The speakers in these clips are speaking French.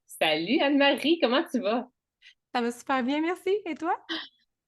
Salut Anne-Marie, comment tu vas? Ça va super bien, merci. Et toi?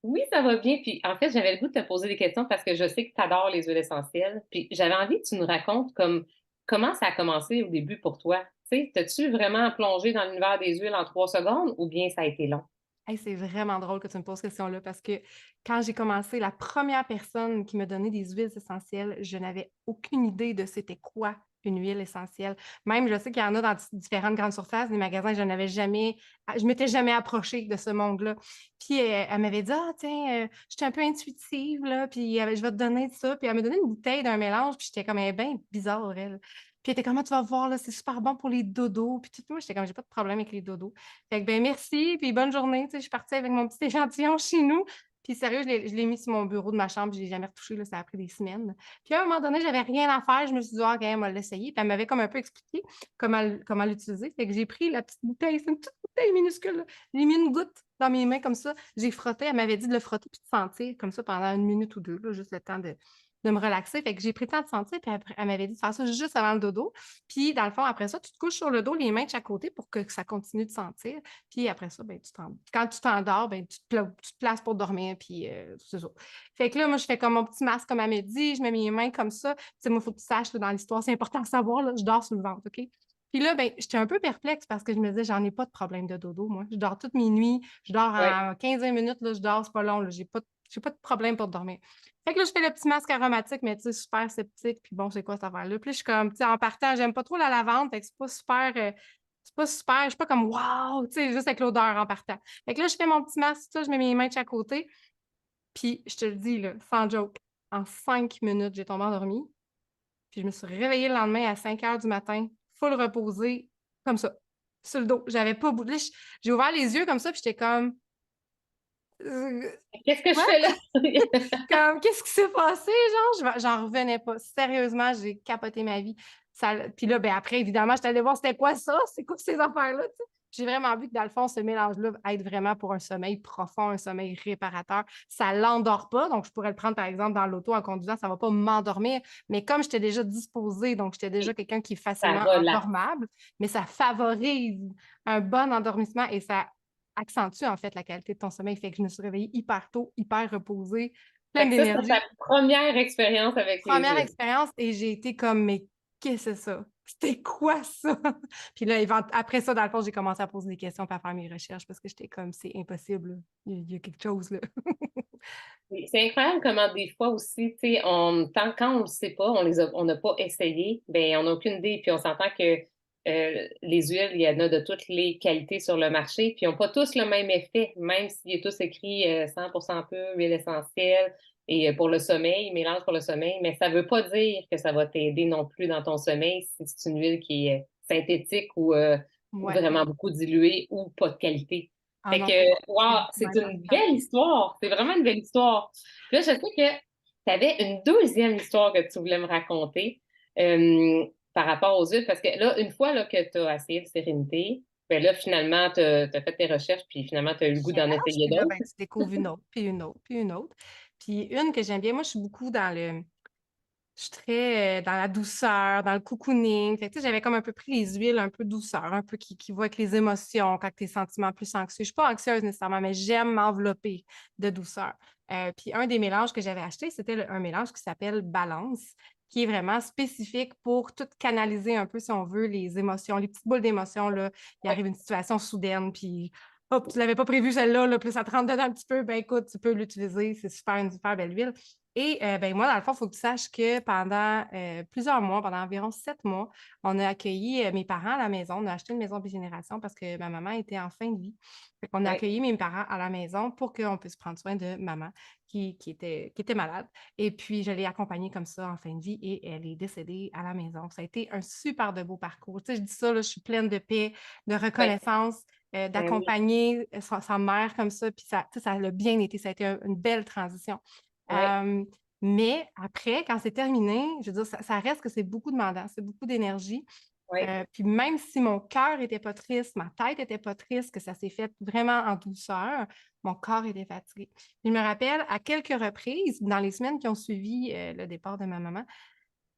Oui, ça va bien. Puis en fait, j'avais le goût de te poser des questions parce que je sais que tu adores les huiles essentielles. Puis j'avais envie que tu nous racontes comme comment ça a commencé au début pour toi. Tu sais, t'as-tu vraiment plongé dans l'univers des huiles en 3 secondes ou bien ça a été long? Hey, c'est vraiment drôle que tu me poses cette question-là parce que quand j'ai commencé, la première personne qui me donnait des huiles essentielles, je n'avais aucune idée de c'était quoi une huile essentielle. Même, je sais qu'il y en a dans différentes grandes surfaces, des magasins, je m'étais jamais approchée de ce monde-là. Puis elle m'avait dit, ah, tiens, je suis un peu intuitive, là, puis je vais te donner de ça. Puis elle m'a donné une bouteille d'un mélange, puis j'étais comme, elle est bien bizarre, elle. Puis elle était comme, ah, tu vas voir, là, c'est super bon pour les dodos. Puis tout, moi, j'étais comme, j'ai pas de problème avec les dodos. Fait que, ben, merci, puis bonne journée. Tu sais, je suis partie avec mon petit échantillon chez nous. Puis sérieux, je l'ai mis sur mon bureau de ma chambre, je l'ai jamais retouché, là, ça a pris des semaines. Puis à un moment donné, j'avais rien à faire, je me suis dit: «Ah, OK, on va l'essayer». Puis elle m'avait comme un peu expliqué comment l'utiliser. Fait que j'ai pris la petite bouteille, c'est une petite bouteille minuscule, là. J'ai mis une goutte dans mes mains comme ça, j'ai frotté. Elle m'avait dit de le frotter puis de sentir comme ça pendant 1 minute ou 2, là, juste le temps de me relaxer. Fait que j'ai pris le temps de sentir, puis après elle m'avait dit de faire ça juste avant le dodo. Puis dans le fond, après ça, tu te couches sur le dos, les mains de chaque côté pour que ça continue de sentir. Puis après ça, ben, quand tu t'endors, ben, tu te places pour dormir, puis c'est ça. Fait que là, moi, je fais comme mon petit masque, comme elle m'a dit, je mets mes mains comme ça. Tu sais, moi, il faut que tu saches, là, dans l'histoire, c'est important de savoir, là, je dors sur le ventre, OK? Puis là, ben, j'étais un peu perplexe parce que je me disais, j'en ai pas de problème de dodo, moi. Je dors toutes mes nuits, je dors Oui. en 15-20 minutes, là, je dors, c'est pas long, là, j'ai pas de problème pour dormir. Fait que là, je fais le petit masque aromatique, mais tu sais, super sceptique, puis bon, c'est quoi cette affaire-là? Puis là, je suis comme, tu sais, en partant, j'aime pas trop la lavande, fait que c'est pas super, je suis pas comme wow, tu sais, juste avec l'odeur en partant. Fait que là, je fais mon petit masque, tout ça, je mets mes mains de chaque côté, puis je te le dis, là, sans joke, en 5 minutes, j'ai tombé endormie, puis je me suis réveillée le lendemain à 5 heures du matin, full reposée, comme ça, sur le dos. J'avais pas bougé. J'ai ouvert les yeux comme ça, puis j'étais comme, «Heu, Qu'est-ce que je quoi?» fais là? Comme, qu'est-ce qui s'est passé, genre? J'en revenais pas. Sérieusement, j'ai capoté ma vie. Puis là, ben après, évidemment, j'étais allée voir c'était quoi ça? C'est quoi ces affaires-là, tu sais? J'ai vraiment vu que dans le fond, ce mélange-là aide vraiment pour un sommeil profond, un sommeil réparateur. Ça l'endort pas, donc je pourrais le prendre, par exemple, dans l'auto en conduisant, ça va pas m'endormir. Mais comme j'étais déjà disposée, donc j'étais déjà Oui, quelqu'un qui est ça facilement relaxe. endormable, mais ça favorise un bon endormissement et ça accentue, en fait, la qualité de ton sommeil. Fait que je me suis réveillée hyper tôt, hyper reposée, Fait pleine que ça, c'était ta d'énergie. première expérience avec les Première huiles. expérience et j'ai été comme: «Mais qu'est-ce que c'est ça? C'était quoi ça?» Puis là, après ça, dans le fond, j'ai commencé à poser des questions puis à faire mes recherches parce que j'étais comme: «C'est impossible, là. Il y a quelque chose, là». C'est incroyable comment des fois aussi, tu sais, quand on le sait pas, on n'a pas essayé, ben on n'a aucune idée. Puis on s'entend que les huiles, il y en a de toutes les qualités sur le marché, puis ils n'ont pas tous le même effet, même s'il est tous écrit 100% pur, huile essentielle, et pour le sommeil, mélange pour le sommeil, mais ça veut pas dire que ça va t'aider non plus dans ton sommeil si c'est une huile qui est synthétique ou Ouais. vraiment beaucoup diluée ou pas de qualité. Ah Fait non, c'est que, c'est wow, vraiment c'est une important. belle histoire. C'est vraiment une belle histoire. Puis là, je sais que tu avais une deuxième histoire que tu voulais me raconter par rapport aux huiles, parce que là, une fois là, que tu as essayé de sérénité, ben là, finalement, tu as fait tes recherches, puis finalement, tu as eu le goût d'en Cherche, essayer puis là, d'autres. ben, tu découvres une autre, puis une autre, puis une autre. Puis une que j'aime bien, moi, je suis beaucoup je suis très, dans la douceur, dans le cocooning. Fait que, tu sais, j'avais comme un peu pris les huiles un peu douceur, un peu qui vont avec les émotions, quand tes sentiments plus anxieux. Je suis pas anxieuse nécessairement, mais j'aime m'envelopper de douceur. Puis un des mélanges que j'avais acheté, c'était un mélange qui s'appelle Balance, qui est vraiment spécifique pour tout canaliser un peu, si on veut, les émotions, les petites boules d'émotions, là. Il Ouais. arrive une situation soudaine, puis hop, tu l'avais pas prévu celle-là, là, puis ça te rentre dedans un petit peu, ben écoute, tu peux l'utiliser, c'est super, une super belle huile. Et ben moi, dans le fond, il faut que tu saches que pendant plusieurs mois, pendant environ 7 mois, on a accueilli mes parents à la maison. On a acheté une maison bigénération parce que ma maman était en fin de vie. Fait qu'on a Ouais. accueilli mes parents à la maison pour qu'on puisse prendre soin de maman qui était malade. Et puis, je l'ai accompagnée comme ça en fin de vie et elle est décédée à la maison. Ça a été un super de beau parcours. Tu sais, je dis ça, là, je suis pleine de paix, de Ouais. reconnaissance, Ben oui. d'accompagner sa mère comme ça. Puis ça, tu sais, ça a bien été. Ça a été une belle transition. Ouais. Hem, mais après, quand c'est terminé, je veux dire, ça reste que c'est beaucoup demandant, c'est beaucoup d'énergie. Ouais. Puis même si mon cœur était pas triste, ma tête était pas triste, que ça s'est fait vraiment en douceur, mon corps était fatigué. Je me rappelle à quelques reprises, dans les semaines qui ont suivi, le départ de ma maman,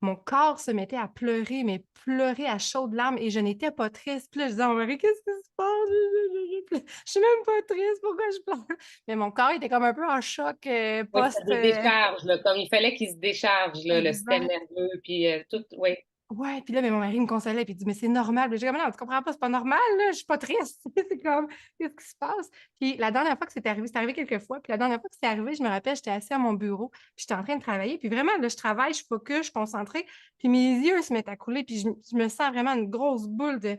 mon corps se mettait à pleurer, mais pleurer à chaudes larmes et je n'étais pas triste. Puis là, je disais à mon mari, qu'est-ce qui se passe? Je suis même pas triste, pourquoi je pleure? Mais mon corps était comme un peu en choc Oui, post. ça se décharge, là, comme il fallait qu'il se décharge, là, le système Exact. nerveux, puis tout, oui. Ouais, puis là, mais mon mari me consolait, puis il dit, mais c'est normal. Puis j'ai comme, non, tu comprends pas, c'est pas normal, là, je suis pas triste. C'est comme, qu'est-ce qui se passe? Puis la dernière fois que c'est arrivé quelques fois, puis la dernière fois que c'est arrivé, je me rappelle, j'étais assise à mon bureau, puis j'étais en train de travailler, puis vraiment, là, je travaille, je focus, je suis concentrée, puis mes yeux se mettent à couler, puis je me sens vraiment une grosse boule de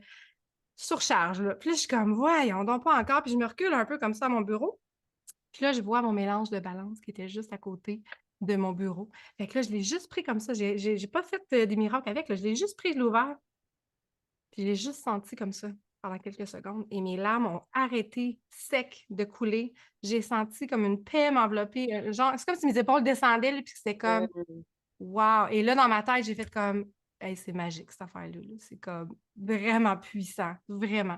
surcharge, là. Puis là, je suis comme, voyons donc pas encore, puis je me recule un peu comme ça à mon bureau. Puis là, je vois mon mélange de balance qui était juste à côté de mon bureau. Fait que là, je l'ai juste pris comme ça. J'ai pas fait des miracles avec, là. Je l'ai juste pris, je l'ai ouvert, puis je l'ai juste senti comme ça pendant quelques secondes. Et mes larmes ont arrêté sec de couler. J'ai senti comme une paix m'envelopper. Genre, c'est comme si mes épaules descendaient, là, puis que c'était comme Mm. wow! Et là, dans ma tête, j'ai fait comme hey, c'est magique, cette affaire-là. Là. C'est comme vraiment puissant. Vraiment.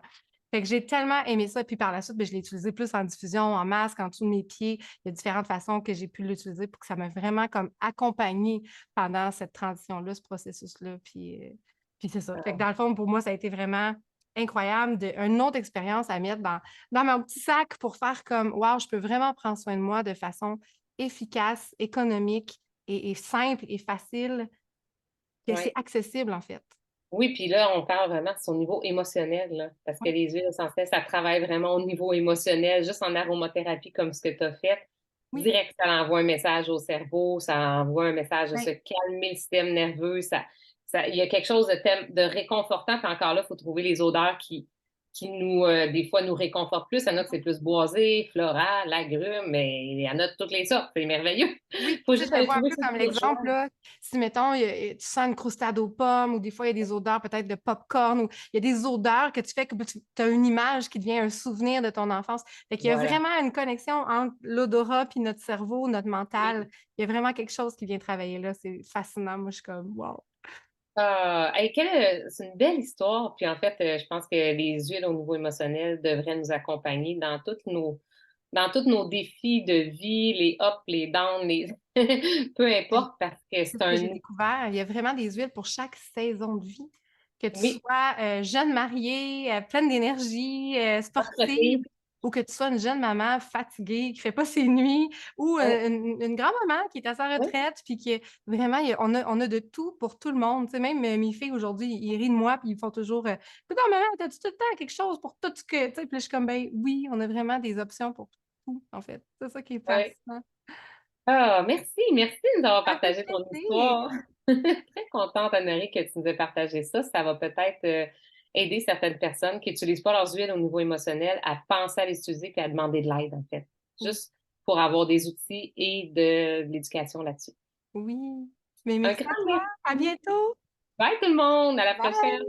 Fait que j'ai tellement aimé ça. Puis par la suite, ben, je l'ai utilisé plus en diffusion, en masque, en dessous de mes pieds. Il y a différentes façons que j'ai pu l'utiliser pour que ça m'a vraiment comme accompagnée pendant cette transition-là, ce processus-là. Puis c'est ça. Fait que dans le fond, pour moi, ça a été vraiment incroyable, une autre expérience à mettre dans mon petit sac pour faire comme wow, je peux vraiment prendre soin de moi de façon efficace, économique et simple et facile, que c'est Ouais. accessible en fait. Oui, puis là, on parle vraiment de son niveau émotionnel, là, parce que Oui, les huiles essentielles, ça travaille vraiment au niveau émotionnel, juste en aromathérapie comme ce que tu as fait. oui. Direct, ça envoie un message au cerveau, ça envoie un message de Ben, se calmer le système nerveux. Il y a quelque chose de réconfortant, puis encore là, il faut trouver les odeurs qui nous, des fois, nous réconfortent plus. Il y en a que c'est plus boisé, floral, agrumes, mais il y en a de toutes les sortes. C'est merveilleux. oui, Il faut tu sais, juste je le aller vois un trouver peu ses comme petits l'exemple, rituels. là, si mettons, tu sens une croustade aux pommes ou des fois il y a des odeurs peut-être de popcorn ou il y a des odeurs que tu fais que tu as une image qui devient un souvenir de ton enfance. Fait qu'il y a Voilà. vraiment une connexion entre l'odorat puis notre cerveau, notre mental. Oui. Il y a vraiment quelque chose qui vient travailler là. C'est fascinant. Moi, je suis comme wow. Ah, hey, c'est une belle histoire. Puis en fait, je pense que les huiles au niveau émotionnel devraient nous accompagner dans tous nos défis de vie, les ups, les downs, peu importe, parce que C'est c'est ce que un j'ai découvert. Il y a vraiment des huiles pour chaque saison de vie. Que tu oui, sois jeune mariée, pleine d'énergie, sportive, retraité. ou que tu sois une jeune maman fatiguée, qui ne fait pas ses nuits, ou Ouais, une grand-maman qui est à sa oui, retraite, puis qui vraiment, on a de tout pour tout le monde. Tu sais, même mes filles aujourd'hui, ils rient de moi, puis ils font toujours écoute, maman, t'as-tu tout le temps quelque chose pour tout ce que. Tu sais, puis là, je suis comme ben oui, on a vraiment des options pour tout, en fait. C'est ça qui est ouais. fascinant. Ah, merci de nous avoir Ça fait partagé ton plaisir. histoire. Très contente, Anne-Marie, que tu nous aies partagé ça. Ça va peut-être aider certaines personnes qui n'utilisent pas leurs huiles au niveau émotionnel à penser à les utiliser et à demander de l'aide, en fait. Oui. Juste pour avoir des outils et de l'éducation là-dessus. Oui, mais Un merci à grand toi. À merci. bientôt. Bye tout le monde, à la Bye. prochaine.